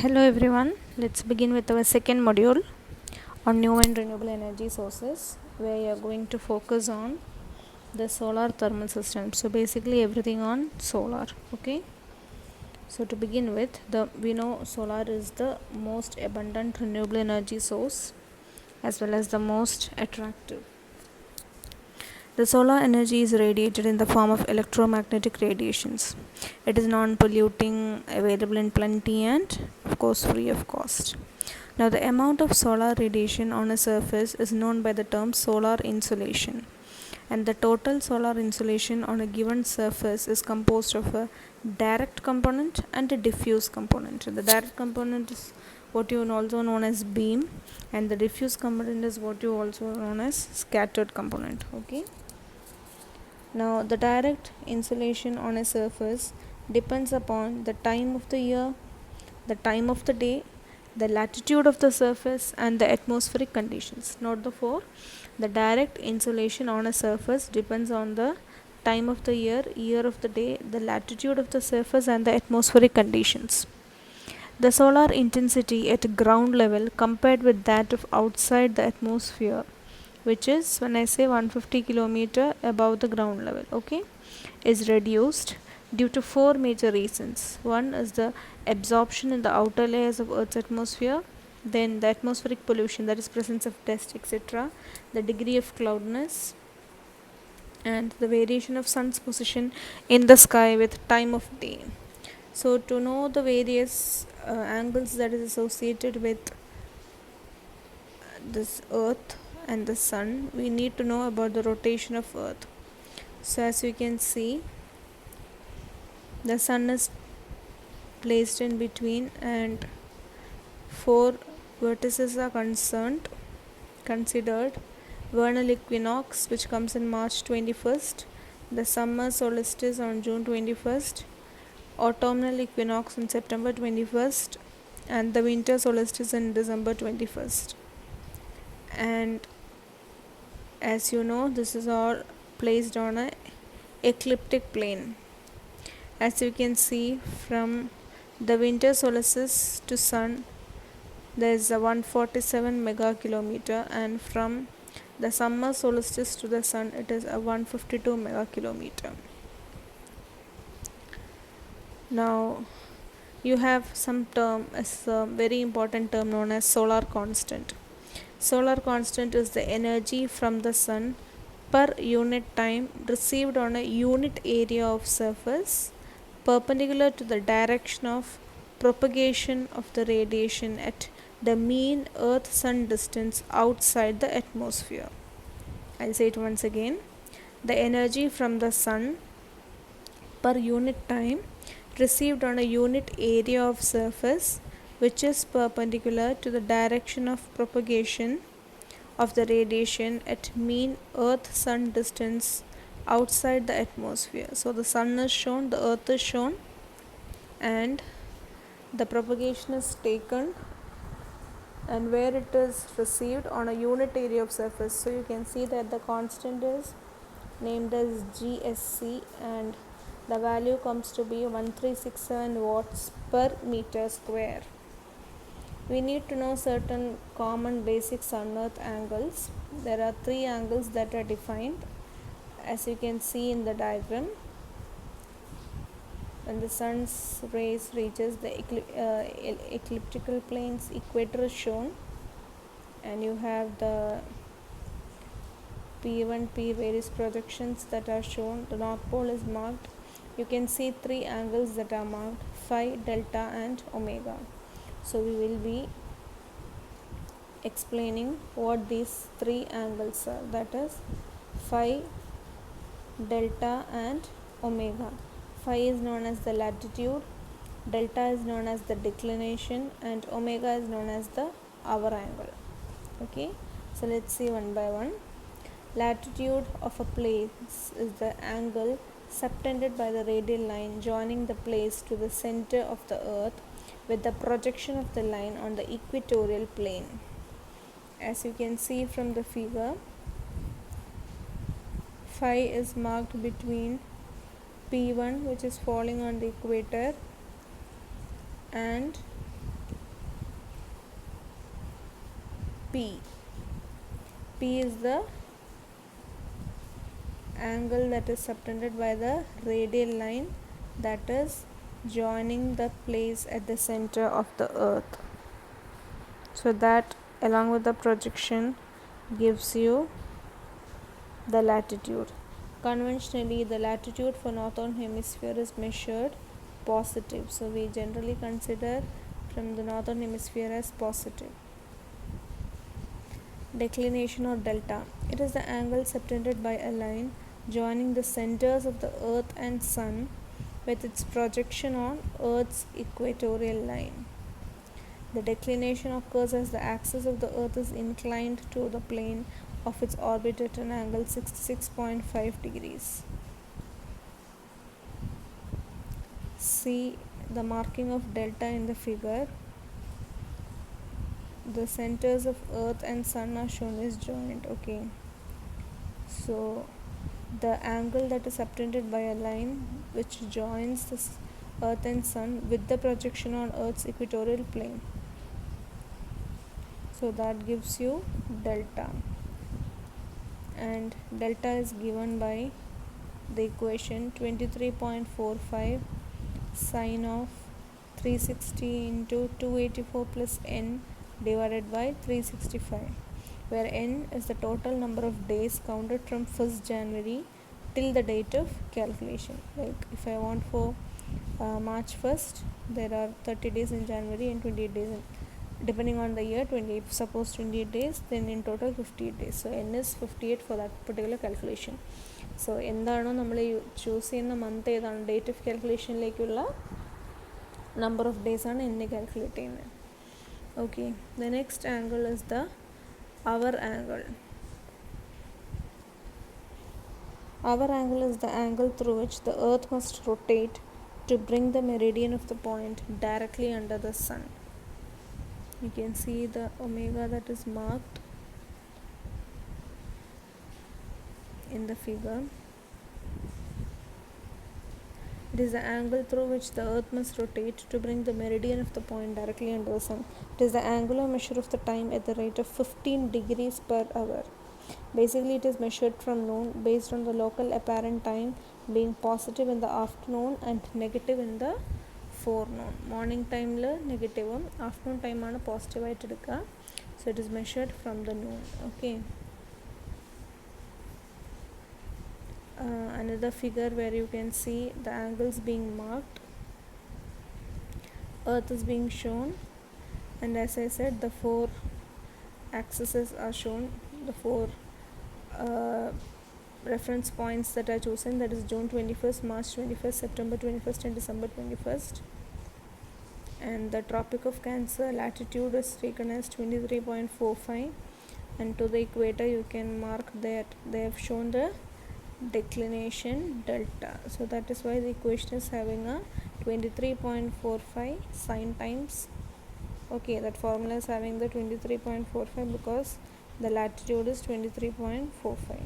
Hello everyone, let's begin with our second module on new and renewable energy sources, where you are going to focus on the solar thermal system. So basically everything on solar. Okay, so to begin with, we know solar is the most abundant renewable energy source as well as the most attractive. The solar energy is radiated in the form of electromagnetic radiations. It is non-polluting, available in plenty, and of course free of cost. Now, the amount of solar radiation on a surface is known by the term solar insolation, and the total solar insolation on a given surface is composed of a direct component and a diffuse component. The direct component is what you also known as beam, and the diffuse component is what you also known as scattered component. Okay. Now, the direct insolation on a surface depends upon the time of the year, the time of the day, the latitude of the surface, and the atmospheric conditions. Note the four. The direct insolation on a surface depends on the time of the year of the day, the latitude of the surface, and the atmospheric conditions. The solar intensity at ground level compared with that of outside the atmosphere, which is when I say 150 kilometer above the ground level, okay, is reduced due to four major reasons. One is the absorption in the outer layers of Earth's atmosphere, then the atmospheric pollution, that is presence of dust, etc., the degree of cloudiness, and the variation of sun's position in the sky with time of day. So to know the various angles that is associated with this earth and the sun, we need to know about the rotation of earth. So as you can see, the sun is placed in between and four vertices are considered: vernal equinox, which comes in March 21st, the summer solstice on June 21st, autumnal equinox on September 21st, and the winter solstice in December 21st. And as you know, this is all placed on a ecliptic plane. As you can see, from the winter solstice to sun, there is a 147 mega kilometer, and from the summer solstice to the sun, it is a 152 mega kilometer. Now you have some term as a very important term known as solar constant. Solar constant is the energy from the sun per unit time received on a unit area of surface perpendicular to the direction of propagation of the radiation at the mean earth sun distance outside the atmosphere. I'll say it once again. The energy from the sun per unit time received on a unit area of surface which is perpendicular to the direction of propagation of the radiation at mean earth sun distance outside the atmosphere. So the sun is shown, the earth is shown, and the propagation is taken and where it is received on a unit area of surface. So you can see that the constant is named as GSC, and the value comes to be 1367 watts per meter square. We need to know certain common basic sun earth angles. There are three angles that are defined, as you can see in the diagram. When the sun's rays reaches the elliptical plane's equator is shown, and you have the P1, P various projections that are shown. The north pole is marked. You can see three angles that are marked: phi, delta, and omega. So we will be explaining what these three angles are, that is phi, delta, and omega. Phi is known as the latitude, delta is known as the declination, and omega is known as the hour angle. Okay, so let's see one by one. Latitude of a place is the angle subtended by the radial line joining the place to the center of the earth with the projection of the line on the equatorial plane. As you can see from the figure, phi is marked between P1, which is falling on the equator, and P. P is the angle that is subtended by the radial line that is joining the place at the center of the earth. So that along with the projection gives you the latitude. Conventionally, the latitude for northern hemisphere is measured positive. So we generally consider from the northern hemisphere as positive. Declination or delta. It is the angle subtended by a line joining the centers of the earth and sun with its projection on earth's equatorial line. The declination occurs as the axis of the earth is inclined to the plane of its orbit at an angle 66.5 degrees. See the marking of delta in the figure. The centers of earth and sun are shown as joint. Okay, so the angle that is subtended by a line which joins the earth and sun with the projection on earth's equatorial plane, so that gives you delta, and delta is given by the equation 23.45 sine of 360 into 284 plus n divided by 365, where n is the total number of days counted from 1st January till the date of calculation. Like if I want for March 1st, there are 30 days in January and 28 days in, depending on the year, 20, suppose 28 days, then in total 58 days. So n is 58 for that particular calculation. So എന്താണോ നമ്മൾ choose ചെയ്യുന്ന month ഏതാണ് date of കാൽക്കുലേഷനിലേക്കുള്ള number of days ആണ് എന്നെ calculate ചെയ്യുന്നത്. Okay, the next angle is the hour angle. Our angle is the angle through which the earth must rotate to bring the meridian of the point directly under the sun. You can see the omega that is marked in the figure. It is the angle through which the earth must rotate to bring the meridian of the point directly under the sun. It is the angular measure of the time at the rate of 15 degrees per hour. Basically, it is measured from noon based on the local apparent time being positive in the afternoon and negative in the forenoon. Morning time la negative, afternoon time aanu positive aayittu edukka. So it is measured from the noon. Okay. Another figure where you can see the angles being marked. Earth is being shown, and as I said, the 4 axes are shown, the 4 reference points that are chosen, that is June 21st, March 21st, September 21st and December 21st. And the Tropic of Cancer latitude is taken as 23.45, and to the equator you can mark that they have shown the declination delta. So that is why the equation is having a 23.45 sine times, okay, that formula is having the 23.45 because the latitude is 23.45.